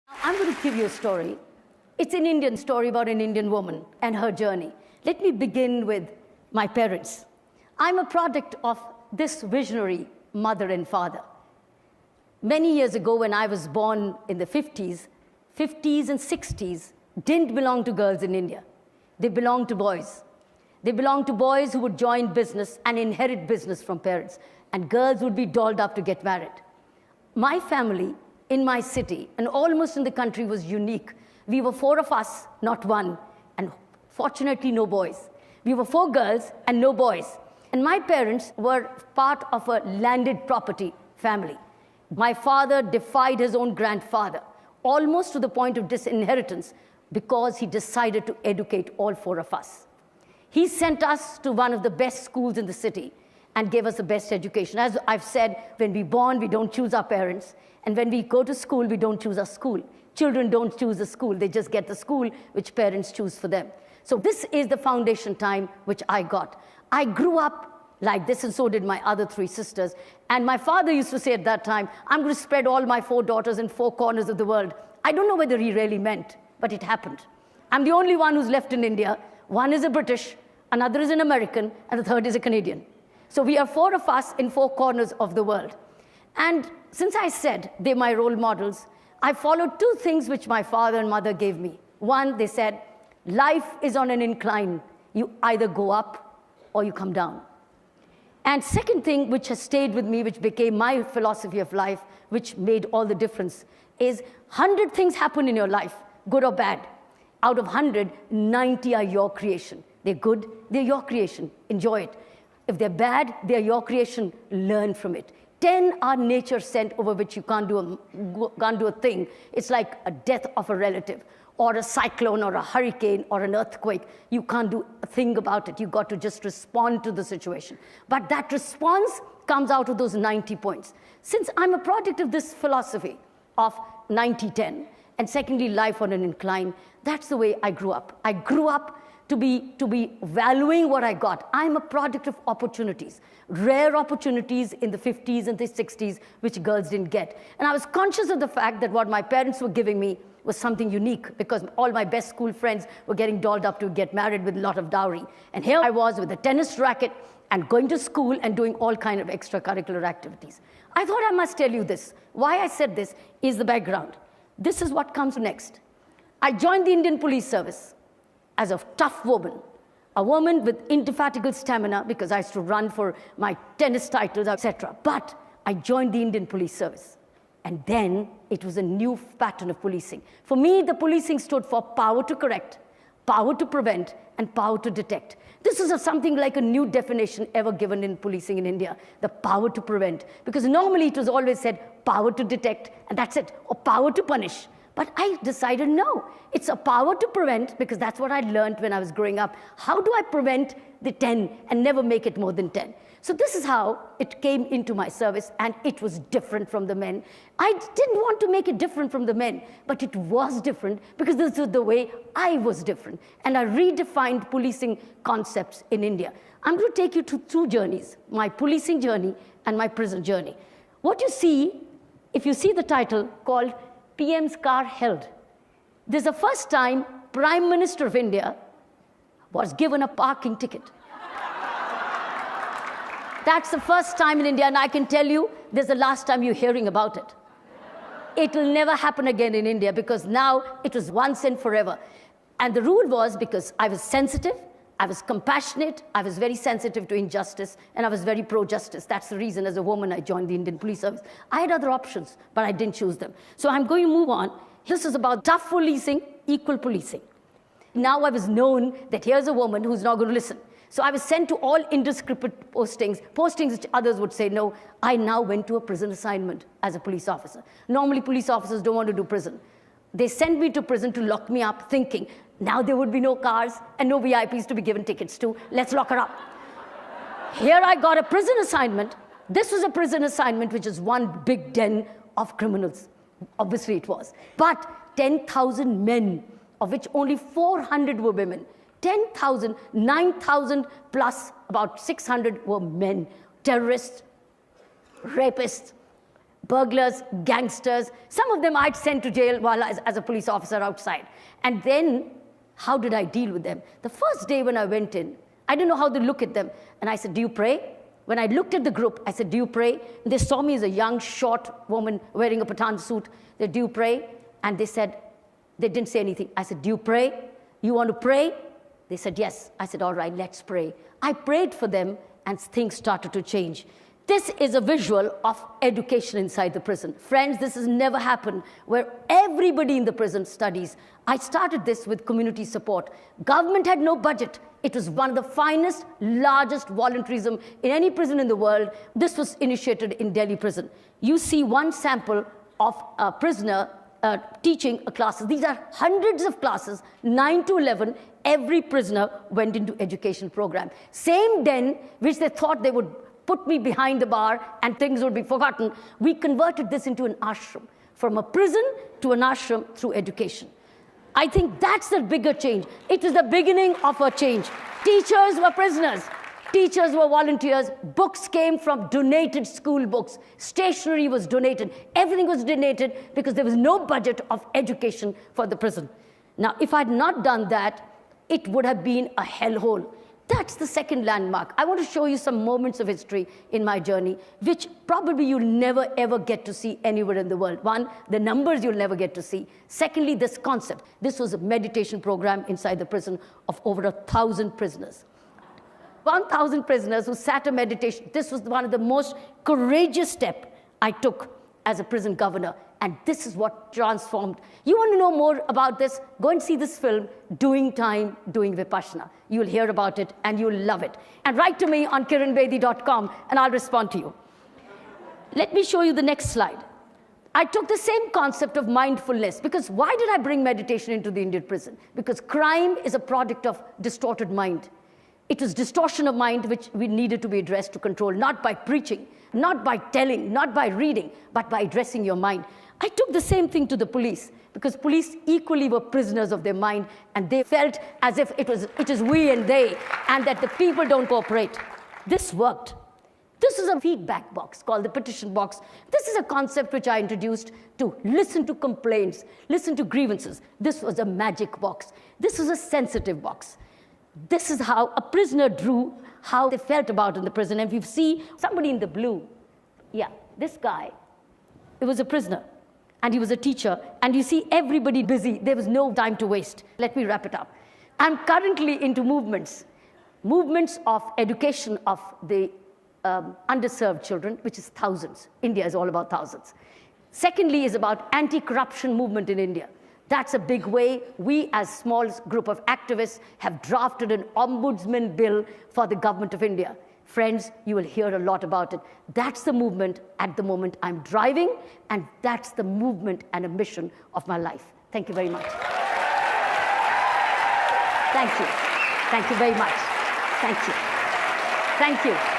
I'm going to give you a story. It's an Indian story about an Indian woman and her journey. Let me begin with my parents. I'm a product of this visionary mother and father. Many years ago, when I was born in the 50s and 60s didn't belong to girls in India. They belonged to boys. They belonged to boys who would join business and inherit business from parents, and girls would be dolled up to get married. My family in my city and almost in the country was unique. We were 4 of us, not one, and fortunately no boys. We were 4 girls and no boys. And my parents were part of a landed property family. My father defied his own grandfather, almost to the point of disinheritance, because he decided to educate all 4 of us. He sent us to one of the best schools in the city and gave us the best education. As I've said, when we're born, we don't choose our parents. And when we go to school, we don't choose our school. Children don't choose the school. They just get the school which parents choose for them. So this is the foundation time which I got. I grew up like this, and so did my other 3 sisters. And my father used to say at that time, I'm going to spread all my 4 daughters in 4 corners of the world. I don't know whether he really meant, but it happened. I'm the only one who's left in India. One is a British, another is an American, and the third is a Canadian. So we are 4 of us in 4 corners of the world. And since I said they're my role models, I followed 2 things which my father and mother gave me. One, they said, life is on an incline. You either go up or you come down. And second thing which has stayed with me, which became my philosophy of life, which made all the difference, is 100 things happen in your life, good or bad. Out of 100, 90 are your creation. They're good, they're your creation. Enjoy it. If they're bad, they're your creation. Learn from it. 10 are nature sent, over which you can't do a thing. It's like a death of a relative, or a cyclone, or a hurricane, or an earthquake. You can't do a thing about it. You've got to just respond to the situation. But that response comes out of those 90 points. Since I'm a product of this philosophy of 90-10, and secondly, life on an incline, that's the way I grew up. I grew up to be valuing what I got. I'm a product of opportunities, rare opportunities in the 50s and the 60s, which girls didn't get. And I was conscious of the fact that what my parents were giving me was something unique, because all my best school friends were getting dolled up to get married with a lot of dowry. And here I was with a tennis racket and going to school and doing all kinds of extracurricular activities. I thought I must tell you this. Why I said this is the background. This is what comes next. I joined the Indian Police Service as a tough woman, a woman with indefatigable stamina, because I used to run for my tennis titles, etc. But I joined the Indian Police Service. And then it was a new pattern of policing. For me, the policing stood for power to correct, power to prevent, and power to detect. This is something like a new definition ever given in policing in India, the power to prevent. Because normally it was always said power to detect, and that's it, or power to punish. But I decided, no, it's a power to prevent, because that's what I learned when I was growing up. How do I prevent the 10 and never make it more than 10? So this is how it came into my service, and it was different from the men. I didn't want to make it different from the men, but it was different because this is the way I was different. And I redefined policing concepts in India. I'm going to take you to 2 journeys, my policing journey and my prison journey. What you see, if you see the title called PM's Car Held, this is the first time Prime Minister of India was given a parking ticket. That's the first time in India, and I can tell you, this is the last time you're hearing about it. It will never happen again in India, because now it was once and forever. And the rule was, because I was sensitive, I was compassionate, I was very sensitive to injustice, and I was very pro-justice. That's the reason, as a woman, I joined the Indian Police Service. I had other options, but I didn't choose them. So I'm going to move on. This is about tough policing, equal policing. Now I was known that here's a woman who's not going to listen. So I was sent to all indiscriminate postings which others would say no. I now went to a prison assignment as a police officer. Normally, police officers don't want to do prison. They sent me to prison to lock me up, thinking, now there would be no cars and no VIPs to be given tickets to. Let's lock her up. Here I got a prison assignment. This was a prison assignment, which is one big den of criminals. Obviously it was. But 10,000 men, of which only 400 were women. 10,000, 9,000 plus about 600 were men. Terrorists, rapists, burglars, gangsters. Some of them I'd sent to jail while as a police officer outside. And then, how did I deal with them? The first day when I went in, I didn't know how to look at them. And I said, do you pray? When I looked at the group, I said, do you pray? And they saw me as a young, short woman wearing a Patan suit. They said, do you pray? And they said, they didn't say anything. I said, do you pray? You want to pray? They said, yes. I said, all right, let's pray. I prayed for them, and things started to change. This is a visual of education inside the prison. Friends, this has never happened where everybody in the prison studies. I started this with community support. Government had no budget. It was one of the finest, largest volunteerism in any prison in the world. This was initiated in Delhi prison. You see one sample of a prisoner teaching a class. These are hundreds of classes, 9 to 11. Every prisoner went into education program. Same den, which they thought they would put me behind the bar and things would be forgotten, we converted this into an ashram. From a prison to an ashram through education. I think that's the bigger change. It was the beginning of a change. Teachers were prisoners. Teachers were volunteers. Books came from donated school books. Stationery was donated. Everything was donated because there was no budget of education for the prison. Now, if I'd not done that, it would have been a hellhole. That's the second landmark. I want to show you some moments of history in my journey, which probably you'll never, ever get to see anywhere in the world. One, the numbers you'll never get to see. Secondly, this concept. This was a meditation program inside the prison of over 1,000 prisoners. 1,000 prisoners who sat a meditation. This was one of the most courageous steps I took as a prison governor. And this is what transformed. You want to know more about this? Go and see this film, Doing Time, Doing Vipassana. You'll hear about it and you'll love it. And write to me on kiranbedi.com and I'll respond to you. Let me show you the next slide. I took the same concept of mindfulness because why did I bring meditation into the Indian prison? Because crime is a product of distorted mind. It was distortion of mind which we needed to be addressed to control, not by preaching, not by telling, not by reading, but by addressing your mind. I took the same thing to the police because police equally were prisoners of their mind and they felt as if it is we and they and that the people don't cooperate. This worked. This is a feedback box called the petition box. This is a concept which I introduced to listen to complaints, listen to grievances. This was a magic box. This was a sensitive box. This is how a prisoner drew how they felt about in the prison. And if you see somebody in the blue, yeah, this guy, it was a prisoner. And he was a teacher. And you see everybody busy. There was no time to waste. Let me wrap it up. I'm currently into movements. Movements of education of the underserved children, which is thousands. India is all about thousands. Secondly is about anti-corruption movement in India. That's a big way. We, as a small group of activists, have drafted an ombudsman bill for the government of India. Friends, you will hear a lot about it. That's the movement at the moment I'm driving, and that's the movement and a mission of my life. Thank you very much. Thank you. Thank you very much. Thank you. Thank you.